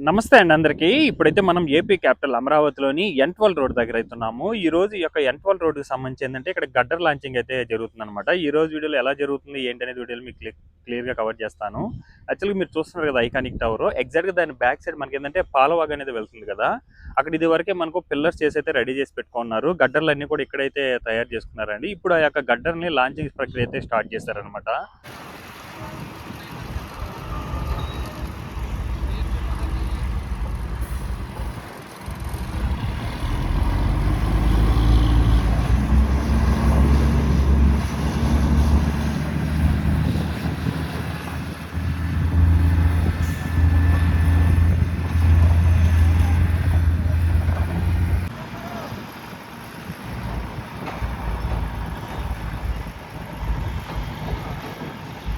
నమస్తే అండి అందరికీ. ఇప్పుడైతే మనం ఏపీ క్యాపిటల్ అమరావతిలోని ఎన్12 రోడ్ దగ్గర అయితున్నాము. ఈ రోజు ఈ యొక్క ఎన్12 రోడ్‌కి సంబంధించి ఏందంటే ఇక్కడ గడ్డర్ లాంచింగ్ అయితే జరుగుతుందనమాట. ఈ రోజు వీడియోలో ఎలా జరుగుతుంది ఏంటి అనేది వీడియోలో మీకు క్లియర్‌గా కవర్ చేస్తాను. యాక్చువల్‌గా మీరు చూస్తున్నారు కదా ఐకానిక్ టవర్. ఎగ్జాక్ట్‌గా దాని బ్యాక్ సైడ్ మనకేందంటే పాలవాగు అనేది వెళ్తుంది కదా! అక్కడ ఇదివరకే మనకు పిల్లర్స్ చేసి అయితే రెడీ చేసి పెట్టుకున్నారు. గడ్డర్లన్నీ కూడా ఇక్కడైతే తయారు చేసుకున్నారండి. ఇప్పుడు ఆ యొక్క గడ్డర్‌ని లాంచింగ్ ప్రక్రియ అయితే స్టార్ట్ చేశారనమాట.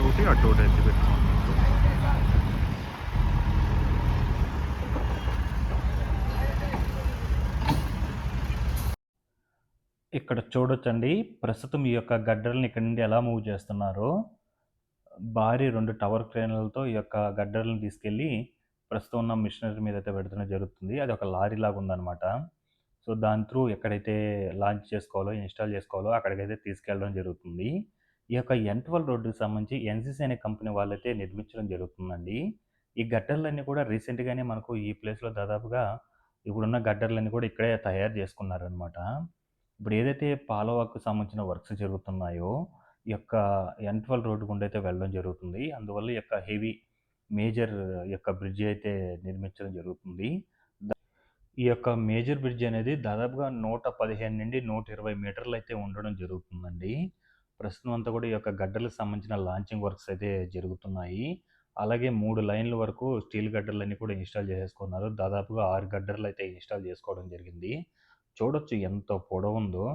ఒకటి అటు ఒకటి అయితే పెట్టుకున్నాం. ఇక్కడ చూడొచ్చండి. ప్రస్తుతం ఈ యొక్క గడ్డర్‌లని ఇక్కడి నుండి ఎలా మూవ్ చేస్తున్నారో. భారీ 2 టవర్ క్రేన్‌లతో ఈ యొక్క గడ్డర్‌లని తీసుకెళ్ళి ప్రస్తుతం ఉన్న మిషనరీ మీదైతే పెడతడం జరుగుతుంది. అది ఒక లారీలాగా ఉందనమాట. సో, దాని త్రూ ఎక్కడైతే లాంచ్ చేసుకోవాలో, ఇన్‌స్టాల్ చేసుకోవాలో అక్కడికైతే తీసుకెళ్ళడం జరుగుతుంది. ఈ యొక్క ఎన్12 రోడ్డుకి సంబంధించి ఎన్‌సీసీ అనే కంపెనీ వాళ్ళైతే నిర్మించడం జరుగుతుందండి. ఈ గడ్డర్‌లన్నీ కూడా రీసెంట్‌గానే మనకు ఈ ప్లేస్‌లో దాదాపుగా ఇప్పుడున్న గడ్డర్‌లన్నీ కూడా ఇక్కడే తయారు చేసుకున్నారనమాట. ఇప్పుడు ఏదైతే పాలవాకు సంబంధించిన వర్క్స్ జరుగుతున్నాయో, ఈ యొక్క ఎన్12 రోడ్డు గుండా అయితే వెళ్ళడం జరుగుతుంది. అందువల్ల ఈ యొక్క హెవీ మేజర్ ఈ యొక్క బ్రిడ్జి అయితే నిర్మించడం జరుగుతుంది. ఈ యొక్క మేజర్ బ్రిడ్జ్ అనేది దాదాపుగా 115-120 మీటర్లయితే ఉండడం జరుగుతుందండి. ప్రస్తుతం అంతా కూడా ఈ యొక్క గడ్డలకు సంబంధించిన లాంచింగ్ వర్క్స్ అయితే జరుగుతున్నాయి. అలాగే 3 లైన్ల వరకు స్టీల్ గడ్డర్లన్నీ కూడా ఇన్‌స్టాల్ చేసేసుకున్నారు. దాదాపుగా 6 గడ్డర్లయితే ఇన్‌స్టాల్ చేసుకోవడం జరిగింది. చూడొచ్చు ఎంత పొడవుందో.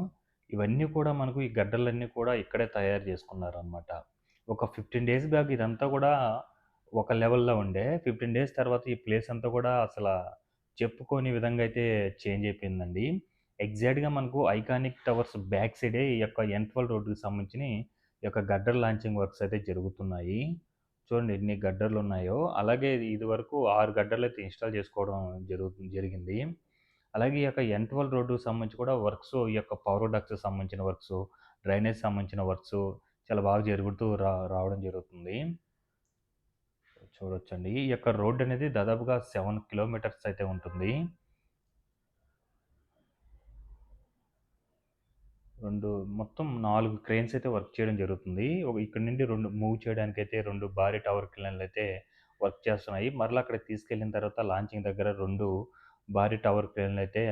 ఇవన్నీ కూడా మనకు ఈ గడ్డర్లన్నీ కూడా ఇక్కడే తయారు చేసుకున్నారనమాట. ఒక 15 డేస్ బ్యాక్ ఇదంతా కూడా ఒక లెవెల్‌లో ఉండే. 15 డేస్ తర్వాత ఈ ప్లేస్ అంతా కూడా చెప్పుకోని విధంగా అయితే చేంజ్ అయిపోయిందండి. ఎగ్జాక్ట్‌గా మనకు ఐకానిక్ టవర్స్ బ్యాక్ సైడే ఈ యొక్క ఎన్12 రోడ్డుకి సంబంధించినయి ఈ యొక్క గడ్డర్ లాంచింగ్ వర్క్స్ అయితే జరుగుతున్నాయి. చూడండి ఎన్ని గడ్డర్లున్నాయో. అలాగే ఇదివరకు 6 గడ్డర్లయితే ఇన్‌స్టాల్ చేసుకోవడం జరిగింది. అలాగే ఈ యొక్క ఎన్12 రోడ్డుకి సంబంధించి కూడా వర్క్స్ ఈ యొక్క పవర్ డక్ట్స్‌కి సంబంధించిన వర్క్సు, డ్రైనేజ్ సంబంధించిన వర్క్సు చాలా బాగా జరుగుతూ రావడం జరుగుతుంది. చూడొచ్చండి. ఈ యొక్క రోడ్ అనేది దాదాపుగా 7 కిలోమీటర్స్ అయితే ఉంటుంది. 2 మొత్తం 4 క్రేన్స్ అయితే వర్క్ చేయడం జరుగుతుంది. ఇక్కడి నుండి 2 మూవ్ చేయడానికైతే 2 భారీ టవర్ క్రేన్‌లయితే వర్క్ చేస్తున్నాయి. మరలా అక్కడికి తీసుకెళ్ళిన తర్వాత లాంచింగ్ దగ్గర 2 భారీ టవర్ క్రేన్‌లయితే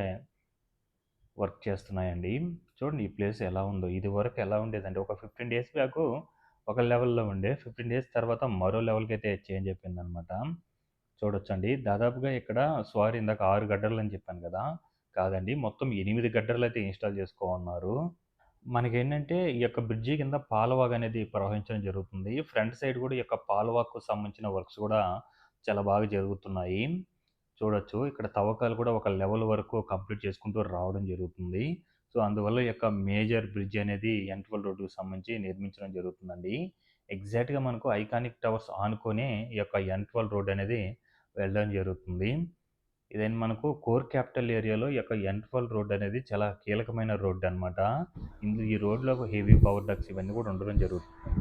వర్క్ చేస్తున్నాయండి. చూడండి ఈ ప్లేస్ ఎలా ఉందో. ఇదివరకు ఎలా ఉండేదంటే ఒక 15 డేస్ బ్యాకు ఒక లెవెల్‌లో ఉండే. 15 డేస్ తర్వాత మరో లెవెల్‌కైతే చేంజ్ అయిపోయిందనమాట. చూడొచ్చండి. దాదాపుగా ఇక్కడ ఇందాక 6 గడ్డర్లని చెప్పాను కదా! కాదండి. మొత్తం 8 గడ్డర్లయితే ఇన్‌స్టాల్ చేసుకోమన్నారు. మనకేంటంటే ఈ యొక్క బ్రిడ్జి కింద పాలవాగు అనేది ప్రవహించడం జరుగుతుంది. ఫ్రంట్ సైడ్ కూడా ఈ యొక్క పాలవాగుకు సంబంధించిన వర్క్స్ కూడా చాలా బాగా జరుగుతున్నాయి. చూడొచ్చు. ఇక్కడ తవ్వకాలు కూడా ఒక లెవెల్ వరకు కంప్లీట్ చేసుకుంటూ రావడం జరుగుతుంది. సో, అందువల్ల ఈ యొక్క మేజర్ బ్రిడ్జ్ అనేది ఎన్12 రోడ్డుకి సంబంధించి నిర్మించడం జరుగుతుందండి. ఎగ్జాక్ట్‌గా మనకు ఐకానిక్ టవర్స్ ఆనుకునే ఈ యొక్క ఎన్12 రోడ్ అనేది వెళ్ళడం జరుగుతుంది. ఇదైనా మనకు కోర్ క్యాపిటల్ ఏరియాలో ఈ యొక్క ఎన్12 రోడ్ అనేది చాలా కీలకమైన రోడ్ అనమాట. ఈ రోడ్‌లో హెవీ పవర్ డక్ట్స్ ఇవన్నీ కూడా ఉండడం జరుగుతుంది.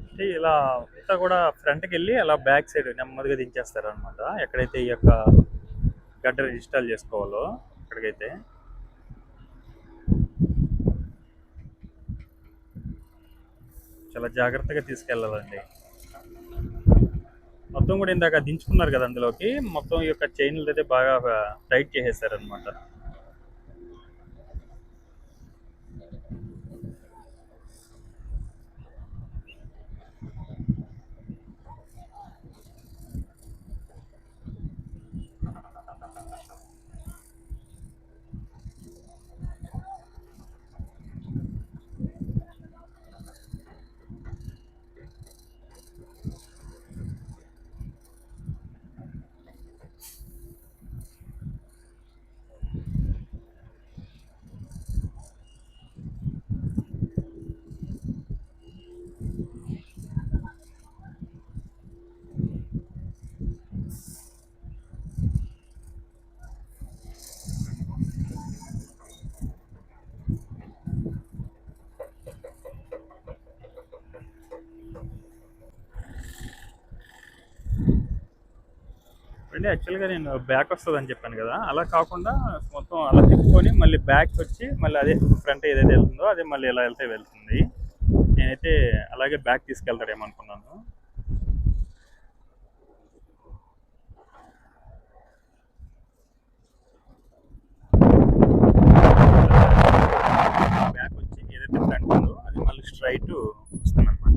అంటే ఇలా అంతా కూడా ఫ్రంట్‌కెళ్ళి అలా బ్యాక్ సైడ్ నెమ్మదిగా దించేస్తారనమాట. ఎక్కడైతే ఈ యొక్క గడ్డలు ఇన్‌స్టాల్ చేసుకోవాలో అక్కడికైతే. చాలా జాగ్రత్తగా తీసుకెళ్ళాలండి. మొత్తం కూడా ఇందాక దించుకున్నారు కదా అందులోకి. మొత్తం ఈ యొక్క చైన్‌లదైతే బాగా టైట్ చేసేసారనమాట. చూడండి, యాక్చువల్గా నేను బ్యాక్ వస్తుంది అని చెప్పాను కదా, అలా కాకుండా మొత్తం అలా తిప్పుకొని మళ్ళీ బ్యాక్ వచ్చి మళ్ళీ అదే ఫ్రంట్ ఏదైతే వెళ్తుందో అదే మళ్ళీ ఎలా వెళ్తే వెళ్తుంది. నేనైతే అలాగే బ్యాక్ తీసుకెళ్తాడేమో అనుకున్నాను. బ్యాక్ వచ్చి ఏదైతే ఫ్రంట్ ఉందో అది మళ్ళీ స్ట్రైట్ వస్తుంది అనమాట.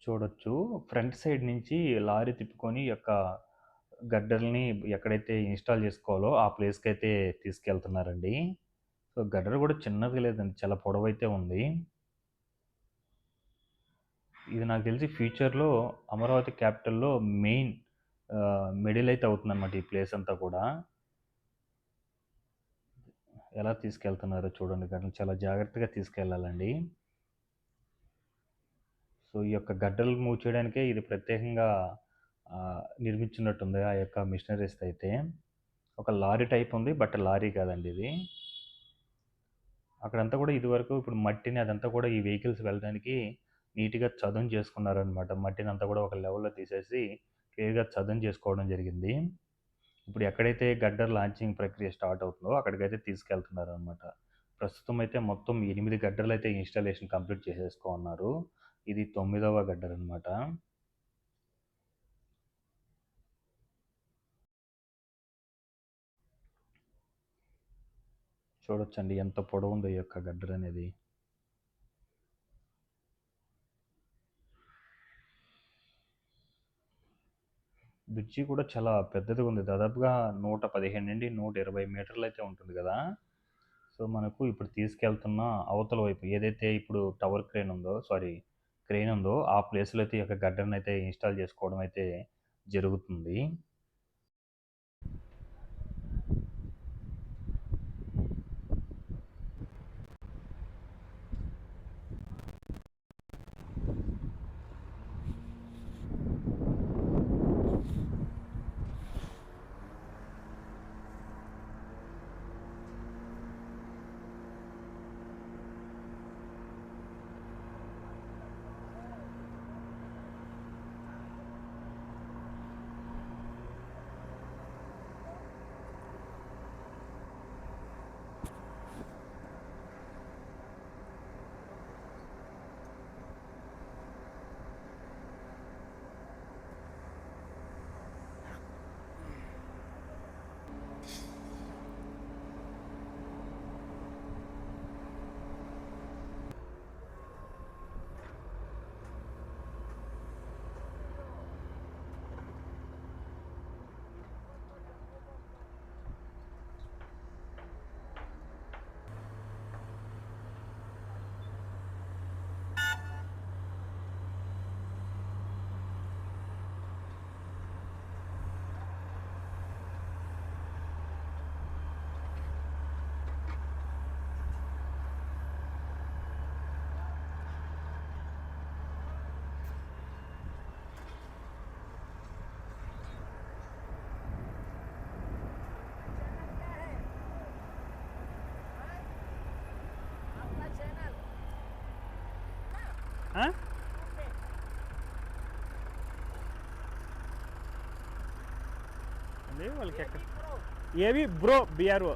చూడొచ్చు, ఫ్రంట్ సైడ్ నుంచి లారీ తిప్పుకొని యొక్క గడ్డల్ని ఎక్కడైతే ఇన్స్టాల్ చేసుకోవాలో ఆ ప్లేస్కి అయితే తీసుకెళ్తున్నారండి. సో గడ్డలు కూడా చిన్నది లేదండి, చాలా పొడవైతే ఉంది. ఇది నాకు తెలిసి ఫ్యూచర్లో అమరావతి క్యాపిటల్లో మెయిన్ మిడిల్ అయితే అవుతుందన్నమాట ఈ ప్లేస్ అంతా కూడా. ఎలా తీసుకెళ్తున్నారో చూడండి, గడ్డలు చాలా జాగ్రత్తగా తీసుకెళ్ళాలండి. సో ఈ యొక్క గడ్డలు మూవ్ చేయడానికే ఇది ప్రత్యేకంగా నిర్మించినట్టుంది ఆ యొక్క మిషనరీస్ అయితే. ఒక లారీ టైప్ ఉంది, బట్ లారీ కాదండి ఇది. అక్కడంతా కూడా ఇదివరకు ఇప్పుడు మట్టిని అదంతా కూడా ఈ వెహికల్స్ వెళ్ళడానికి నీట్గా చదును చేసుకున్నారనమాట. మట్టిని అంతా కూడా ఒక లెవెల్లో తీసేసి క్లియర్గా చదును చేసుకోవడం జరిగింది. ఇప్పుడు ఎక్కడైతే గడ్డర్ లాంచింగ్ ప్రక్రియ స్టార్ట్ అవుతుందో అక్కడికైతే తీసుకెళ్తున్నారు అనమాట. ప్రస్తుతం అయితే మొత్తం 8 గడ్డర్లు అయితే ఇన్స్టాలేషన్ కంప్లీట్ చేసేసుకున్నారు. ఇది 9వ గడ్డర్ అనమాట. చూడొచ్చండి ఎంత పొడవు ఉందో ఈ యొక్క గడ్డర్ అనేది. బ్రిడ్జి కూడా చాలా పెద్దదిగా ఉంది, దాదాపుగా 115 నుండి 120 మీటర్లు అయితే ఉంటుంది కదా. సో మనకు ఇప్పుడు తీసుకెళ్తున్న అవతల వైపు ఏదైతే ఇప్పుడు టవర్ క్రెయిన్ ఉందో ఆ ప్లేస్లో అయితే ఈ యొక్క గడ్డర్ని అయితే ఇన్స్టాల్ చేసుకోవడం అయితే జరుగుతుంది. వాళ్ళకి ఎక్కడ ఏవి బ్రో బిఆర్ఓ